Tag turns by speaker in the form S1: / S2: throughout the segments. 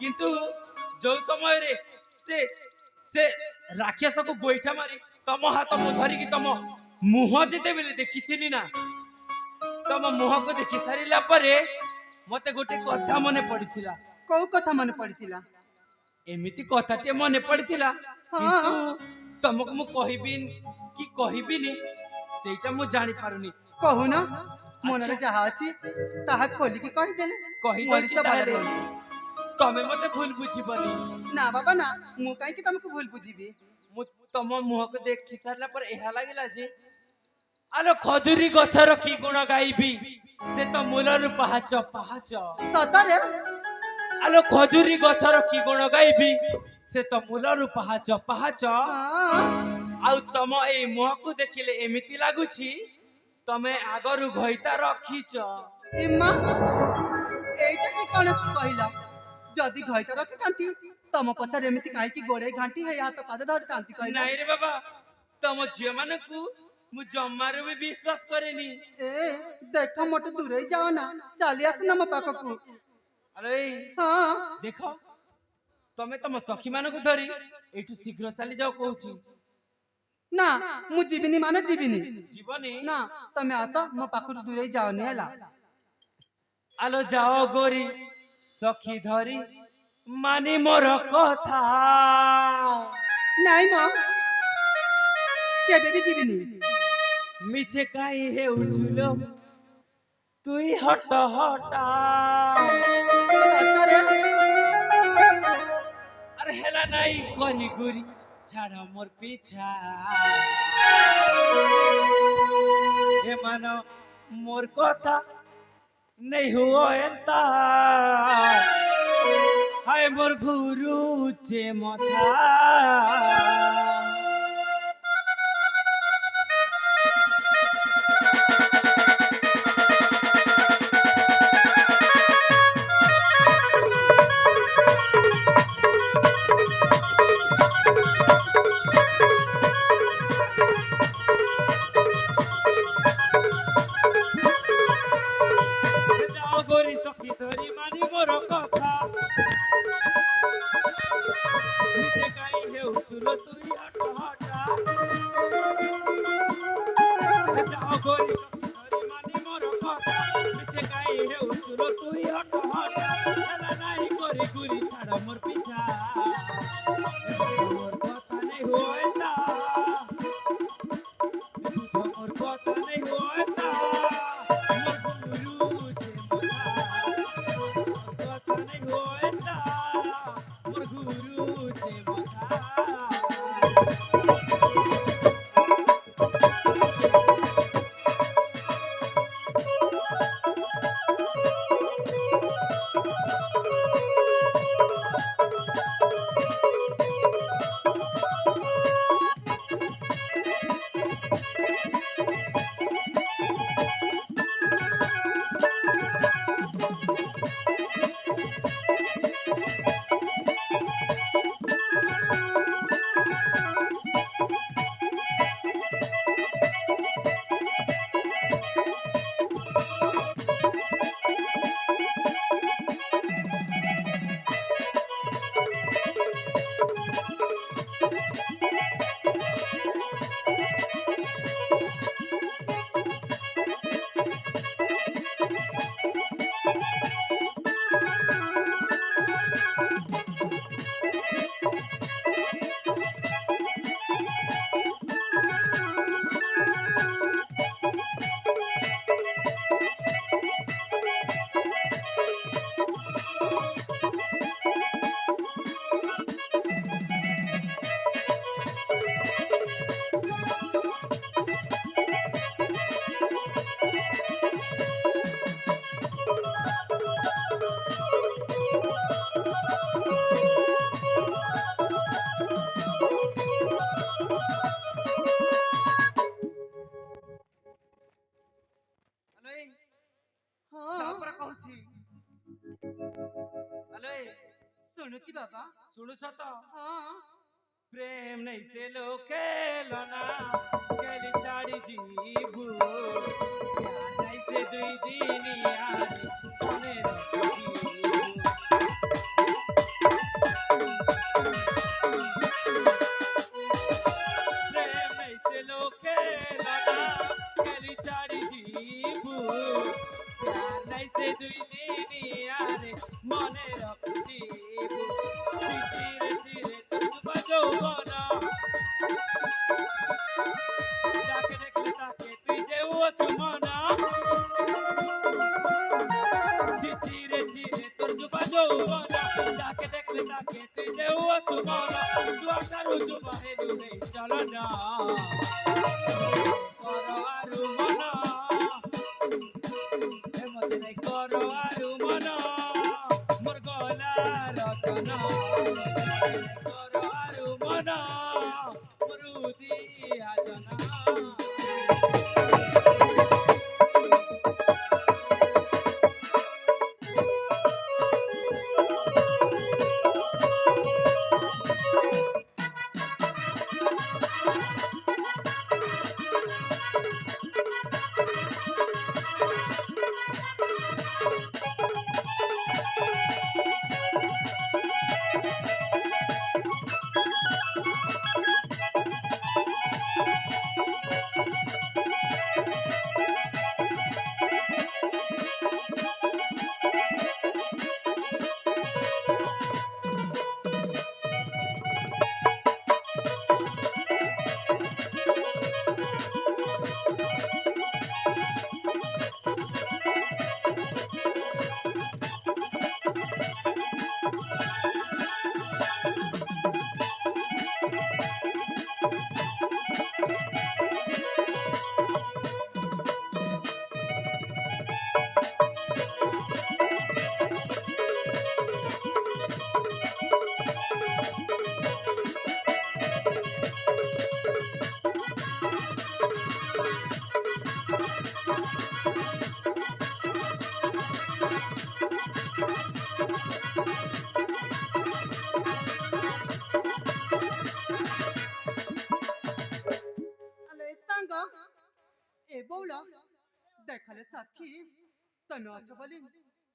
S1: किंतु जो समय रे से राक्षस को गोईठा मारी तम हाथ मु धरिकी तम मुह जेते बेले देखिथिली ना तम मुह को देखि सारिला परे मते गोटे कथा मने पड़िथिला।
S2: को कथा मन पड़िथिला?
S1: एमिति कथाटे मने पड़िथिला किंतु तमको मु कहिबिन कि कहिबिनी सेटा मु जानि पारुनी।
S2: कहू ना मन रे जहा अछि ताहा खोली के कहि देले
S1: कहि दउछि ताले तमे मते भूल बुझिबनी।
S2: ना बाबा ना मु काई कि तुमको भूल बुझिबी।
S1: मु तम मुह को देखि सारला पर एहा लागिला जे आलो खजुरी गछर की गुण गाइबी से तो मूलर पाहाच पाहाच।
S2: सतरे
S1: आलो खजुरी गछर की गुण गाइबी से तो मूलर पाहाच पाहाच। आउ तम ए मुह को देखिले एमिति लागुछि तमे आगरु घइता रखिछ।
S2: इम्मा एटा के कोन कहिला जदी घइता रखि तांती तम पछर एमिति काई कि गोड़े घांटी है हाथ पाद धर तांती कहिला।
S1: नहीं रे बाबा तम झियो मानकु मु जम्मारु भी विश्वास करेनी।
S2: ए देखो मोटे दूर ही जाओ ना चली आस ना मो पाखकु।
S1: अरे हां देखो तमे तम सखी मानकु धरी एठु शीघ्र चली जाओ कहूची।
S2: ना मु जीविनी माने जीविनी
S1: जीवनी
S2: ना तमे आस मो पाखु दूर ही जाओ नि हला।
S1: आलो जाओ गोरी सखी धरी मानी मोर कथा।
S2: नहीं मो केबे भी जीविनी
S1: मिछे काई हे उछुलो तुई हट हटा।
S2: सतरे
S1: अरे हेला नहीं करी गुरी छाड़ा मोर पीछा। हे मानो मोर कथा नहीं हुआ एंता हाय मोर गुरु चे मथा। गोरी सखी धरी मानी मोर कथा निचे काई हे उछुलो तुई हट हटा। जाओ गोरी सखी धरी मानी मोर कथा निचे काई हे उछुलो तुई हट हटा। एला नाही गोरी गुरी छाड़ मोर पीछा मोर कथा नहीं होएता बुझो मोर कथा नहीं होएता मोर गुरु चे
S2: सुनुची बाबा
S1: सुनुछ तो
S2: हाँ
S1: प्रेम नहीं से लो खेलना खेली छाड़ी जीबू प्यार नहीं से दुई दिन यार कोने रखी মনা যাকে দেখলে তাকে তুই দেও চুমনা দুয়াটারু চুমা হেলু হে চলো না করো আরু মনা এ মতে নাই করো আরু মনা মোর গলা রতনা করো আরু মনা মোর উদিয়া জনা
S2: আলে সাঙ্গ এ বউলা দেখালে সাক্ষী তুমি অছ বলি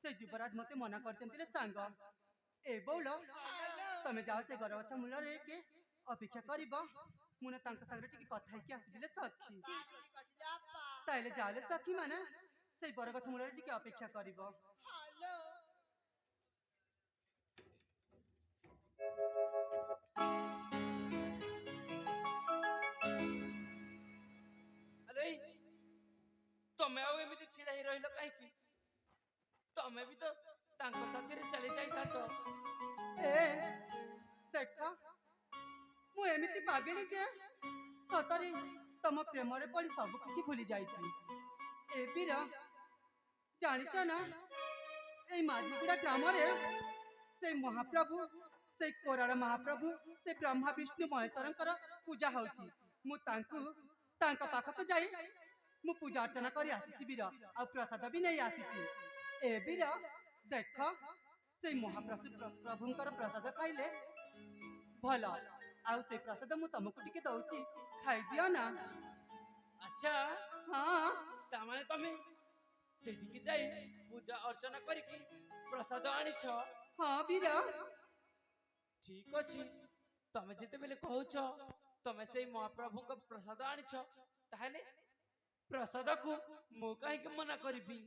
S2: সেই যুবরাজ মতে মনা করছেন সাঙ্গ এ বউলা তুমি যাও ସେ ଗରଗଛ ମୂଳରେ କେ ଅପେକ୍ଷା କରିବ ମୁଁ ନା ତାଙ୍କ ସାଙ୍ଗରେ ଟିକେ କଥା ହେଇକି ଆସିବିଲେ ସାକ୍ଷୀ ତାହେଲେ ଯାହେଲେ ସାକ୍ଷୀ ମାନେ ସେଇ ବରଗଛ ମୂଳରେ ଟିକେ ଅପେକ୍ଷା କରିବ
S1: আরে ତମେ ଆଉ ଏମିତି ଛିଡ଼ା ହେଇ ରହିଲ କାହିଁକି ତମେ ବି ତ ତାଙ୍କ ସାଥିରେ ଚାଲି ଯାଇଥାନ୍ତ
S2: ଏ ଦେଖ ମୁଁ ଏମିତି ପାଗିଳି ଯେ ସତରେ ତମ ପ୍ରେମରେ ପଡ଼ି ସବୁ କିଛି ଭୁଲି ଯାଇଛି ଏ ବୀର ଜାଣିଛ ନା এই মাঝিগুড়া গ্রামরে সেই মহাপ্রভু সেই কোরাড় মহাপ্রভু সেই ব্রহ্মা বিষ্ণু মহেশ্বরଙ୍କର ପୂଜା ହଉଛି ମୁଁ ତାଙ୍କ ପାଖକୁ ଯାଇ ମୁଁ ପୂଜା ଅର୍ଚ୍ଚନା କରି ଆସିଛି ବୀର ଆଉ ପ୍ରସାଦ ବି ନେଇ ଆସିଛି ଏ ବୀର ଦେଖ ସେଇ ମହାପ୍ରଭୁଙ୍କର ପ୍ରସାଦ ଖାଇଲେ ଭଲ ଆଉ ସେଇ ପ୍ରସାଦ ମୁଁ ତମକୁ ଟିକେ ଦଉଛି ଖାଇଦିଅ ନା
S1: ଆଚ୍ଛା
S2: ହଁ
S1: ତାମାନେ ତମେ ସେଠିକି ଯାଇ ପୂଜା ଅର୍ଚ୍ଚନା କରିକି ପ୍ରସାଦ ଆଣିଛ
S2: ହଁ ବୀର
S1: ଠିକ ଅଛି ତମେ ଯେତେବେଳେ କହୁଛ ତମେ ସେଇ ମହାପ୍ରଭୁଙ୍କ ପ୍ରସାଦ ଆଣିଛ ତାହେଲେ ପ୍ରସାଦକୁ ମୁଁ କାହିଁକି ମନା କରିବି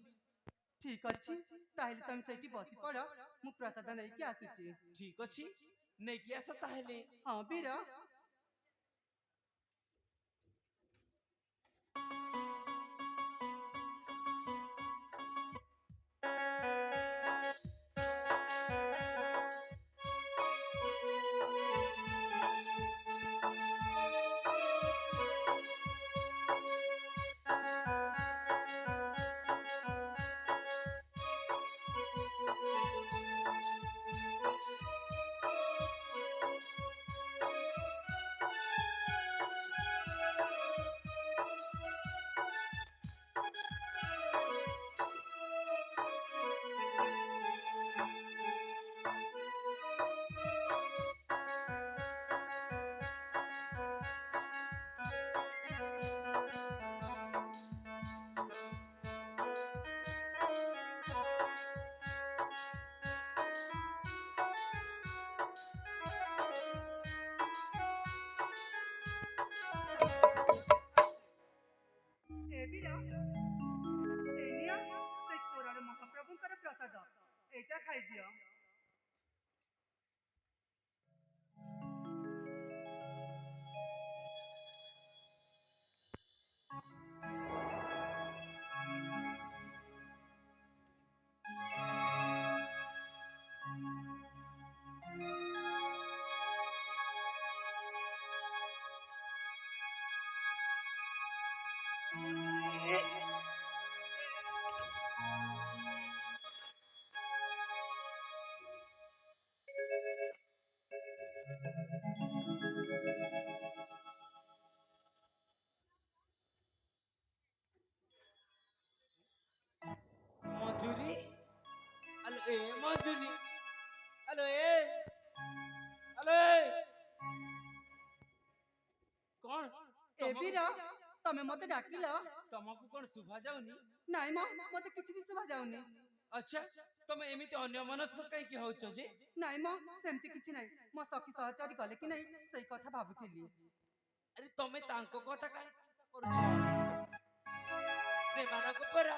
S2: ঠিক ଅଛି ତାହେଲେ ତମେ ସେଇଠି ବସି ପଡ଼ ମୁଁ ପ୍ରସାଦ ନେଇକି ଆସୁଛି
S1: ଠିକ ଅଛି ନେଇକି ଆସ ତାହେଲେ
S2: ହଁ ବୀର
S1: মঞ্জুরি, আলো এ মঞ্জুরি, আলো এ, আলো এ, କଣ
S2: ଏବିର ତମେ ମତେ ଡାକିଲ?
S1: ତମକୁ କଣ ଶୁଭା ଯାଉନି?
S2: ନାଇଁ ମ ମତେ କିଛି ବି ଶୁଭା ଯାଉନି।
S1: ଆଚ୍ଛା, ତମେ ଏମିତି ଅନ୍ୟମନସ୍କ କାହିଁକି ହଉଛ ଯେ?
S2: ନାଇଁ ମ ସେମିତି କିଛି ନାହିଁ। ମୋ ସଖୀ ସହଚରୀ ଗଲେ କି ନାହିଁ ସେଇ କଥା ଭାବୁଥିଲି।
S1: ଆରେ ତମେ ତାଙ୍କ କଥା କାହିଁ ଚିନ୍ତା କରୁଛ? ସେମାନଙ୍କ ପରା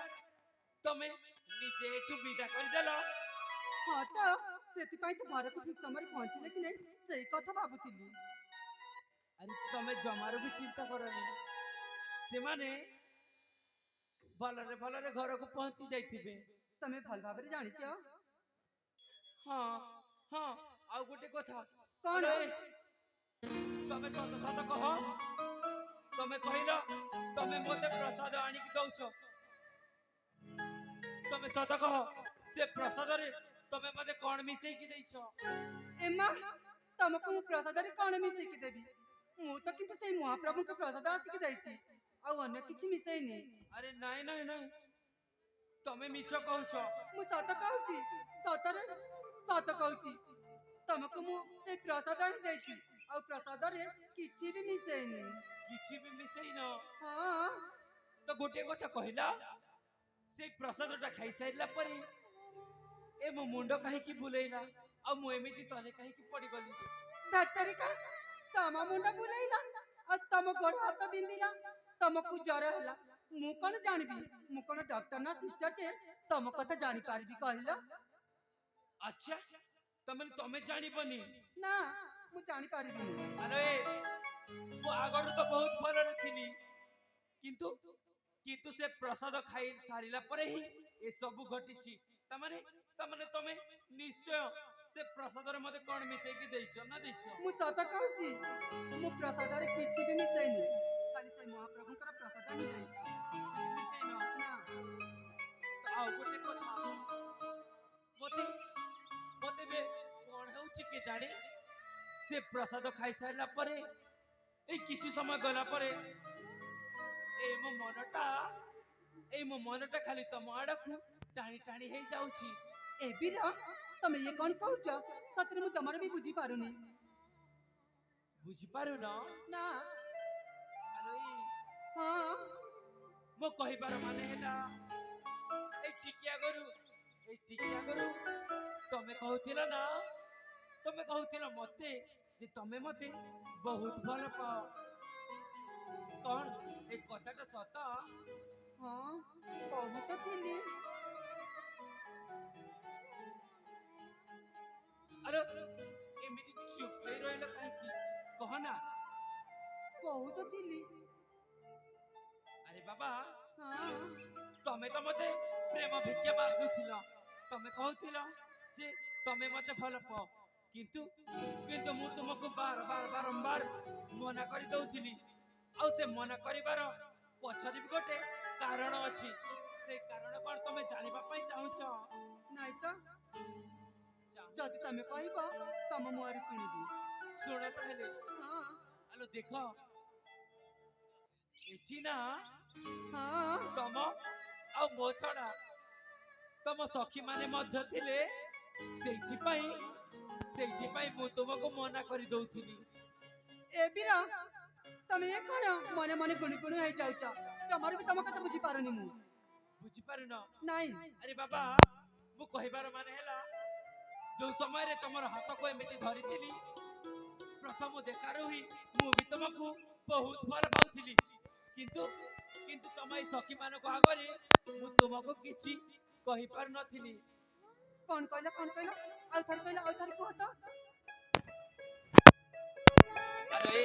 S1: ତମେ ନିଜେ ଏଠୁ ବିଦା କରିଦେଲ।
S2: ହଁ ତ ସେଥିପାଇଁ ତ ଘରକୁ ଠିକ ସମୟରେ ପହଞ୍ଚିଲେ କି ନାହିଁ ସେଇ କଥା ଭାବୁଥିଲି।
S1: ଆରେ ତମେ ଜମାରୁ ବି ଚିନ୍ତା କରନି, ସେମାନେ ଭଲରେ ଭଲରେ ଘରକୁ ପହଞ୍ଚି ଯାଇଥିବେ।
S2: ତମେ ଭଲ ଭାବରେ ଜାଣିଛ?
S1: ହଁ ହଁ, ଆଉ ଗୋଟେ କଥା,
S2: କଣ?
S1: ଆରେ ତମେ ସତ ସତ କହ, ତମେ କହିଲ ତମେ ମତେ ପ୍ରସାଦ ଆଣିକି ଦଉଛ। ତମେ ସତ କହ, ସେ ପ୍ରସାଦରେ ତମେ ମତେ କଣ ମିଶେଇକି ଦେଇଛ?
S2: ଏମା ତମକୁ ମୁଁ ପ୍ରସାଦରେ କଣ ମିଶେଇକି ଦେବି? ମୁଁ ତ କିନ୍ତୁ ସେଇ ମହାପ୍ରଭୁଙ୍କ ପ୍ରସାଦ ଆସିକି ଦେଇଛି, ଆଉ ଅନ୍ୟ କିଛି ମିଶେଇନି।
S1: ଆରେ ନାଇଁ ନାଇଁ ନାଇଁ, ତମେ ମିଛ କହୁଛ।
S2: ମୁଁ ସତ କହୁଛି, ସତରେ ସତ କହୁଛି। ତମକୁ ମୁଁ ସେଇ ପ୍ରସାଦ ହିଁ ଦେଇଛି, ଆଉ ପ୍ରସାଦରେ କିଛି ବି ମିଶେଇନି।
S1: କିଛି ବି ମିଶେଇନ?
S2: ହଁ
S1: ତ ଗୋଟିଏ କଥା କହିଲା, ସେଇ ପ୍ରସାଦଟା ଖାଇସାରିଲା ପରେ ଏ ମୋ ମୁଣ୍ଡ କାହିଁକି ବୁଲେଇଲା, ଆଉ ମୁଁ ଏମିତି ତଳେ କାହିଁକି ପଡିଗଲି?
S2: ଧାତରିକା ତମ ମୁଣ୍ଡ ବୁଲେଇଲା ଆଉ ତମ ଗୋଡ ହାତ ବିନ୍ଧିଲା, ତମକୁ ଜ୍ୱର ହେଲା। ମୁଁ କଣ ଜାଣିବି? ମୁଁ କଣ ଡକ୍ଟର ନା ସିଷ୍ଟର ଯେ ତମ କଥା ଜାଣିପାରିବି କହିଲ?
S1: ଆଚ୍ଛା, ତମେ ଜାଣିବନି?
S2: ନା ମୁଁ ଜାଣିପାରିବିନି।
S1: ଆରେ ମୁଁ ଆଗରୁ ତ ବହୁତ ଭଲରେ ଥିଲି, କିନ୍ତୁ କିନ୍ତୁ ସେ ପ୍ରସାଦ ଖାଇ ସାରିଲା ପରେ ହିଁ ଏସବୁ ଘଟିଛି। ତାମାନେ ତାମାନେ ତମେ ନିଶ୍ଚୟ ସେ ପ୍ରସାଦରେ ମତେ କଣ ମିଶେଇକି ଦେଇଛ ନା ଦେଇଛ?
S2: ମୁଁ ସତ କହୁଛି, ମୁଁ ପ୍ରସାଦରେ କିଛି ବି ମିଶେଇନି, ଖାଲି ସେଇ ମହାପ୍ରଭୁଙ୍କର ପ୍ରସାଦ ହିଁ ଦେଇଛି।
S1: କିଛି ବି ମିଶେଇନ?
S2: ନା
S1: ତ ଆଉ ଗୋଟେ କଥା, ମତେ ମତେ ବେ କଣ ହେଉଛି କି ଜାଣି, ସେ ପ୍ରସାଦ ଖାଇସାରିଲା ପରେ ଏଇ କିଛି ସମୟ ଗଲା ପରେ ଏଇ ମୋ ମନଟା ଖାଲି ତମ ଆଡକୁ ଟାଣି ଟାଣି ହେଇଯାଉଛି।
S2: ଏବିର ତମେ ଇଏ କଣ କହୁଛ? ସତରେ ମୁଁ ଜମାରୁ ବି ବୁଝିପାରୁନି।
S1: ବୁଝିପାରୁନ?
S2: ନା
S1: ଆଲୋ
S2: ହଁ
S1: ମୋ କହିବାର ମାନେ ହେଲା, ଏଇ ଟିକି ଆଗରୁ ତମେ କହୁଥିଲ ନା, ତମେ କହୁଥିଲ ମତେ ଯେ ତମେ ମତେ ବହୁତ ଭଲ ପାଅ। କଣ ଏ କଥାଟା ସତ?
S2: ହଁ କହୁ ତ ଥିଲି।
S1: ଆରେ ଏମିତି ଚୁପ ହେଇ ରହିଲ କାହିଁକି? କହ ନା।
S2: କହୁ ତ ଥିଲି।
S1: ଆରେ ବାବା,
S2: ହଁ
S1: ତମେ ତ ମତେ ପ୍ରେମ ଭିକ୍ଷା ମାଗୁଥିଲ। ତମେ କହୁଥିଲ ଯେ ତମେ ମତେ ଭଲ ପାଅ, କିନ୍ତୁ କିନ୍ତୁ ମୁଁ ତୁମକୁ ବାରମ୍ବାର ମନା କରି ଦଉଥିଲି। ଆଉ ସେ ମନା କରିବାର ପଛରେ ବି ଗୋଟେ କାରଣ ଅଛି। ସେଇ କାରଣ କଣ ତମେ ଜାଣିବା ପାଇଁ ଚାହୁଁଛ?
S2: ନାଇଁ ତ, ଯଦି ତମେ କହିବ ତମ ମୁହଁରେ ଶୁଣିବି।
S1: ଶୁଣ ତାହେଲେ।
S2: ହଁ
S1: ଆଲୋ ଦେଖ, ଏଠି ନା
S2: ହଁ
S1: ତମ ଆଉ ମୋ ଛଡା ତମ ସଖୀ ମାନେ ମଧ୍ୟ ଥିଲେ। ସେଇଥିପାଇଁ ମୁଁ ତୁମକୁ ମନା କରି ଦଉଥିଲି।
S2: ଏବିର ତମେ ଏ କଣ ମନେ ମନେ ଗୁଣି ଗୁଣି ହେଇଯାଉଛ? ଜମାରୁ ବି ତମ କଥା ବୁଝିପାରୁନି ମୁଁ।
S1: ବୁଝିପାରୁନ?
S2: ନାଇଁ
S1: ଆରେ ବାବା, ମୁଁ କହିବାର ମାନେ ହେଲା, ଯୋଉ ସମୟରେ ତମର ହାତକୁ ଏମିତି ଧରିଥିଲି, ପ୍ରଥମ ଦେଖାରୁ ହିଁ ମୁଁ ବି ତମକୁ ବହୁତ ଭଲ ପାଉଥିଲି। କିନ୍ତୁ କିନ୍ତୁ ତମ ଏଇ ସଖୀ ମାନଙ୍କ ଆଗରେ ମୁଁ ତୁମକୁ କିଛି କହିପାରୁନଥିଲି।
S2: କଣ କହିଲ କଣ କହିଲ? ଆଉ ଥରେ କହିଲ, ଆଉ ଥରେ କୁହ ତ।
S1: ଆରେ